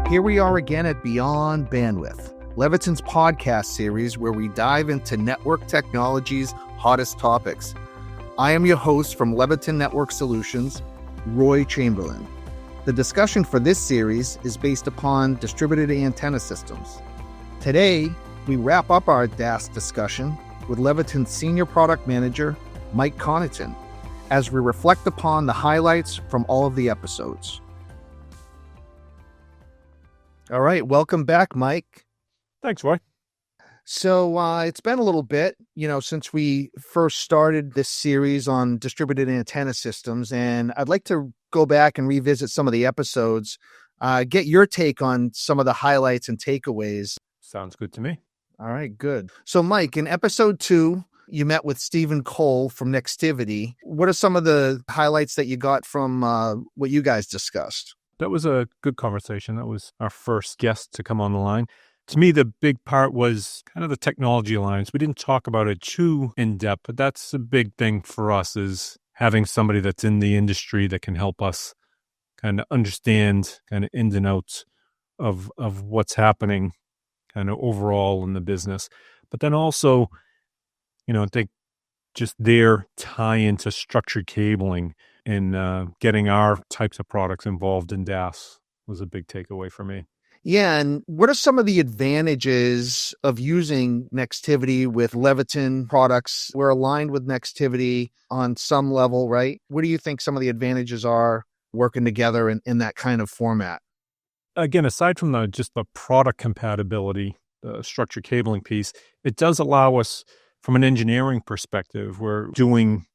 Here we are again at Beyond Bandwidth, Leviton's podcast series where we dive into network technology's hottest topics. I am your host from Leviton Network Solutions, Roy Chamberlain. The discussion for this series is based upon distributed antenna systems. Today, we wrap up our DAS discussion with Leviton's Senior Product Manager, Mike Connaughton, as we reflect upon the highlights from all of the episodes. All right, welcome back, Mike. Thanks, Roy. So it's been a little bit, since we first started this series on distributed antenna systems, and I'd like to go back and revisit some of the episodes, get your take on some of the highlights and takeaways. Sounds good to me. All right, good. So, Mike, in episode 2, you met with Stephen Cole from Nextivity. What are some of the highlights that you got from what you guys discussed? That was a good conversation. That was our first guest to come on the line. To me, the big part was kind of the technology alliance. We didn't talk about it too in depth, but that's a big thing for us, is having somebody that's in the industry that can help us kind of understand kind of ins and outs of what's happening kind of overall in the business. But then also, I think just their tie into structured cabling and getting our types of products involved in DAS was a big takeaway for me. Yeah, and what are some of the advantages of using Nextivity with Leviton products? We're aligned with Nextivity on some level, right? What do you think some of the advantages are working together in that kind of format? Again, aside from just the product compatibility, the structured cabling piece, it does allow us, from an engineering perspective, we're doing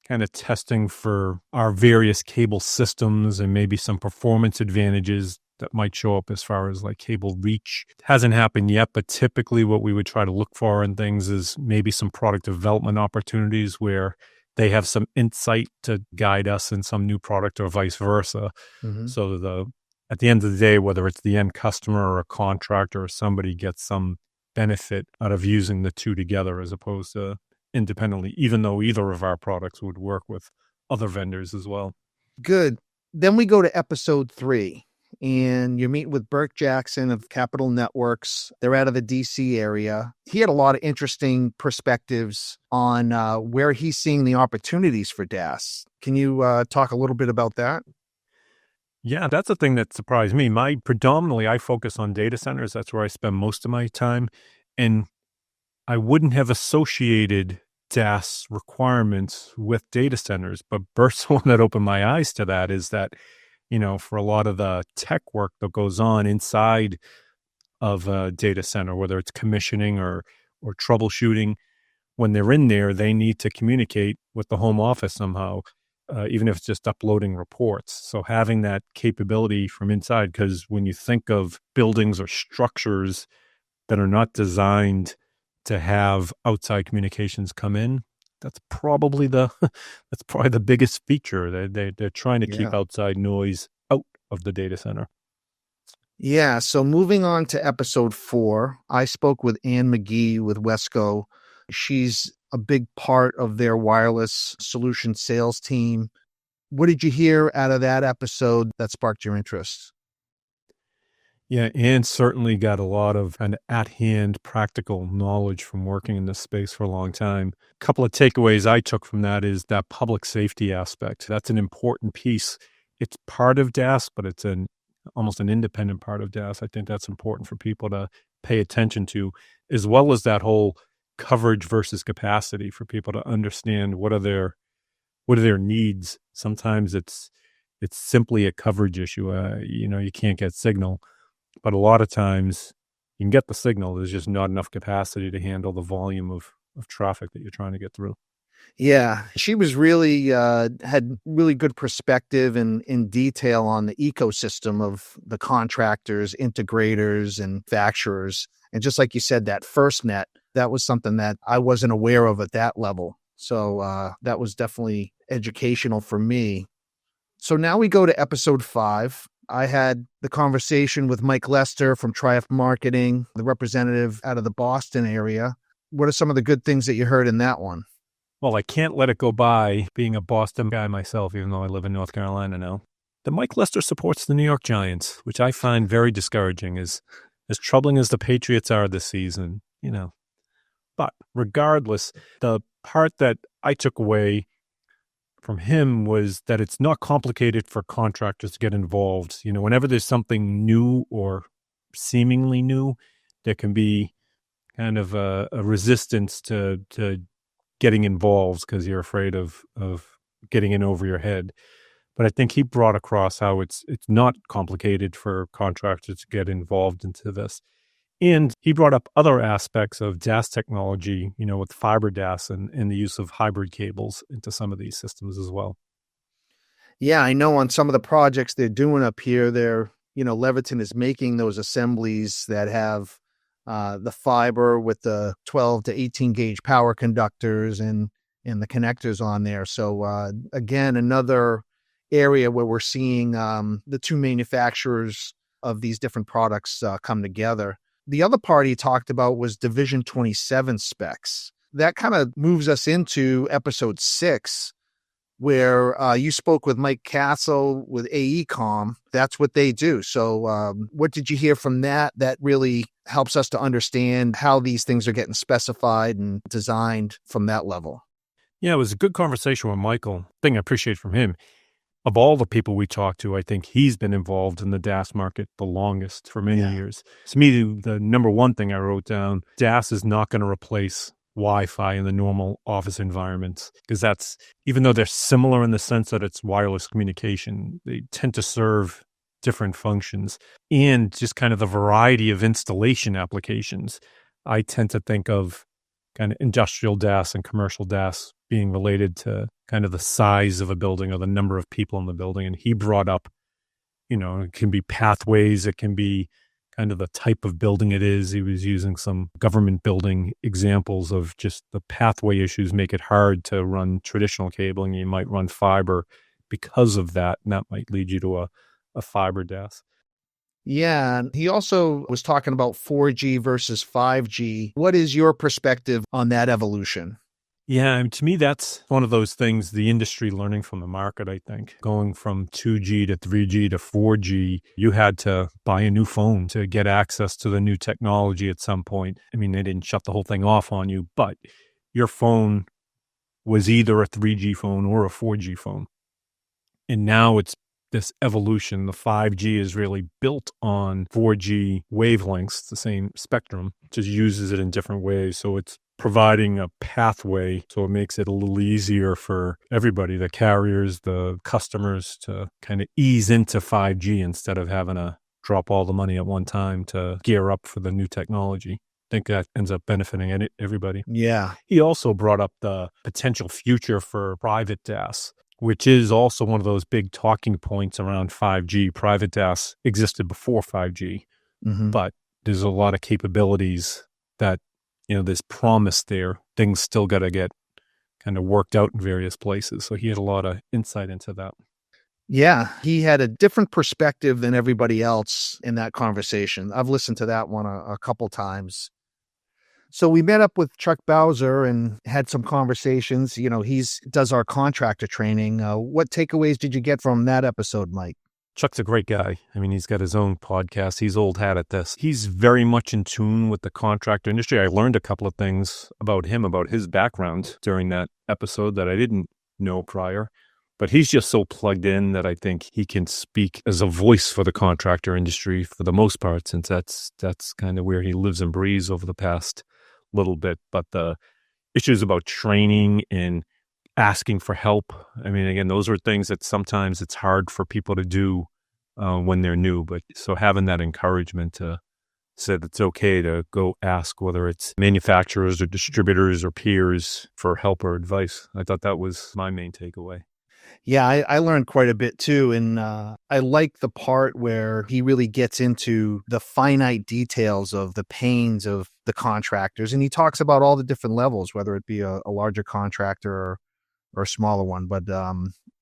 kind of testing for our various cable systems and maybe some performance advantages that might show up as far as like cable reach. It hasn't happened yet, but typically what we would try to look for in things is maybe some product development opportunities where they have some insight to guide us in some new product or vice versa. Mm-hmm. So at the end of the day, whether it's the end customer or a contractor or somebody gets some benefit out of using the two together as opposed to independently, even though either of our products would work with other vendors as well. Good. Then we go to episode 3, and you meet with Burke Jackson of Capital Networks. They're out of the DC area. He had a lot of interesting perspectives on where he's seeing the opportunities for DAS. Can you talk a little bit about that? Yeah, that's the thing that surprised me. Predominantly, I focus on data centers. That's where I spend most of my time. And I wouldn't have associated DAS requirements with data centers, but Burt's the one that opened my eyes to that, is that, for a lot of the tech work that goes on inside of a data center, whether it's commissioning or troubleshooting, when they're in there, they need to communicate with the home office somehow. Even if it's just uploading reports. So having that capability from inside, because when you think of buildings or structures that are not designed to have outside communications come in, that's probably the biggest feature. They're trying to keep outside noise out of the data center. Yeah. So moving on to episode 4, I spoke with Ann McGee with Wesco. She's a big part of their wireless solution sales team. What did you hear out of that episode that sparked your interest? Yeah, Ann certainly got a lot of kind of at-hand practical knowledge from working in this space for a long time. A couple of takeaways I took from that is that public safety aspect. That's an important piece. It's part of DAS, but it's almost an independent part of DAS. I think that's important for people to pay attention to, as well as that whole coverage versus capacity, for people to understand what are their needs. Sometimes it's simply a coverage issue. You can't get signal, but a lot of times you can get the signal. There's just not enough capacity to handle the volume of traffic that you're trying to get through. Yeah, she was really had really good perspective and in detail on the ecosystem of the contractors, integrators, and manufacturers. And just like you said, that FirstNet, that was something that I wasn't aware of at that level. So that was definitely educational for me. So now we go to episode 5. I had the conversation with Mike Lester from Triumph Marketing, the representative out of the Boston area. What are some of the good things that you heard in that one? Well, I can't let it go by, being a Boston guy myself, even though I live in North Carolina now, that Mike Lester supports the New York Giants, which I find very discouraging, as troubling as the Patriots are this season, But regardless, the part that I took away from him was that it's not complicated for contractors to get involved. Whenever there's something new or seemingly new, there can be kind of a resistance to getting involved because you're afraid of getting in over your head. But I think he brought across how it's not complicated for contractors to get involved into this. And he brought up other aspects of DAS technology, with fiber DAS and the use of hybrid cables into some of these systems as well. Yeah, I know on some of the projects they're doing up here, Leviton is making those assemblies that have the fiber with the 12 to 18 gauge power conductors and the connectors on there. So again, another area where we're seeing the two manufacturers of these different products come together. The other part he talked about was Division 27 specs. That kind of moves us into episode 6, where you spoke with Mike Castle with AECOM. That's what they do. So what did you hear from that really helps us to understand how these things are getting specified and designed from that level? Yeah, it was a good conversation with Michael. Thing I appreciate from him, of all the people we talked to, I think he's been involved in the DAS market the longest for many years. To me, the number one thing I wrote down, DAS is not going to replace Wi-Fi in the normal office environments, because that's, even though they're similar in the sense that it's wireless communication, they tend to serve different functions. And just kind of the variety of installation applications, I tend to think of kind of industrial DAS and commercial DAS being related to kind of the size of a building or the number of people in the building. And he brought up, it can be pathways, it can be kind of the type of building it is. He was using some government building examples of just the pathway issues make it hard to run traditional cabling. You might run fiber because of that, and that might lead you to a fiber DAS. Yeah, and he also was talking about 4G versus 5G. What is your perspective on that evolution? Yeah, and to me, that's one of those things, the industry learning from the market, I think. Going from 2G to 3G to 4G, you had to buy a new phone to get access to the new technology at some point. I mean, they didn't shut the whole thing off on you, but your phone was either a 3G phone or a 4G phone. And now it's this evolution. The 5G is really built on 4G wavelengths, the same spectrum, just uses it in different ways. So it's providing a pathway, so it makes it a little easier for everybody, the carriers, the customers, to kind of ease into 5G instead of having to drop all the money at one time to gear up for the new technology. I think that ends up benefiting everybody. Yeah. He also brought up the potential future for private DAS, which is also one of those big talking points around 5G. Private DAS existed before 5G, but there's a lot of capabilities that, there's promise there. Things still got to get kind of worked out in various places. So he had a lot of insight into that. Yeah, he had a different perspective than everybody else in that conversation. I've listened to that one a couple times. So we met up with Chuck Bowser and had some conversations. He does our contractor training. What takeaways did you get from that episode, Mike? Chuck's a great guy. I mean, he's got his own podcast. He's old hat at this. He's very much in tune with the contractor industry. I learned a couple of things about him, about his background during that episode that I didn't know prior. But he's just so plugged in that I think he can speak as a voice for the contractor industry for the most part, since that's kind of where he lives and breathes over the past little bit. But the issues about training and asking for help, I mean, again, those are things that sometimes it's hard for people to do when they're new. But so having that encouragement to say that it's okay to go ask, whether it's manufacturers or distributors or peers, for help or advice, I thought that was my main takeaway. Yeah, I learned quite a bit too. And I like the part where he really gets into the finite details of the pains of the contractors. And he talks about all the different levels, whether it be a larger contractor or a smaller one. But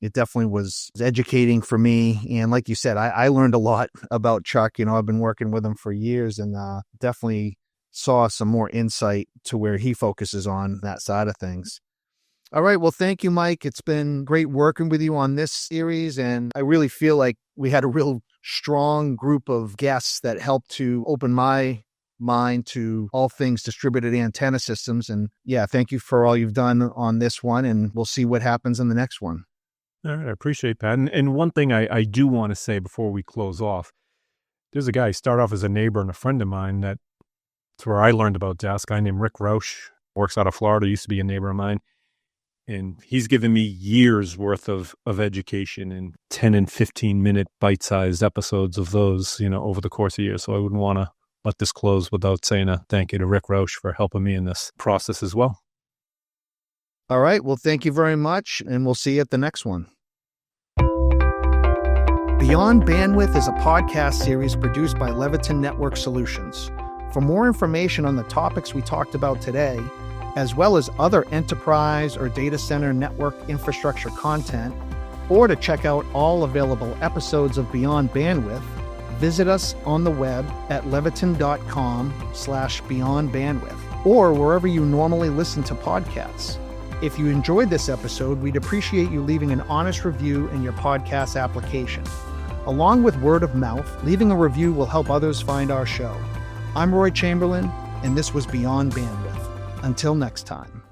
it definitely was educating for me. And like you said, I learned a lot about Chuck. I've been working with him for years, and definitely saw some more insight to where he focuses on that side of things. All right. Well, thank you, Mike. It's been great working with you on this series. And I really feel like we had a real strong group of guests that helped to open my mind to all things distributed antenna systems. And yeah, thank you for all you've done on this one. And we'll see what happens in the next one. All right. I appreciate that. And one thing I do want to say before we close off, there's a guy, he started off as a neighbor and a friend of mine. That's where I learned about DAS, a guy named Rick Roush, works out of Florida, used to be a neighbor of mine. And he's given me years worth of education in 10 and 15-minute bite-sized episodes of those, over the course of years. So I wouldn't want to let this close without saying a thank you to Rick Roush for helping me in this process as well. All right. Well, thank you very much. And we'll see you at the next one. Beyond Bandwidth is a podcast series produced by Leviton Network Solutions. For more information on the topics we talked about today, as well as other enterprise or data center network infrastructure content, or to check out all available episodes of Beyond Bandwidth, visit us on the web at leviton.com/beyondbandwidth, or wherever you normally listen to podcasts. If you enjoyed this episode, we'd appreciate you leaving an honest review in your podcast application. Along with word of mouth, leaving a review will help others find our show. I'm Roy Chamberlain, and this was Beyond Bandwidth. Until next time.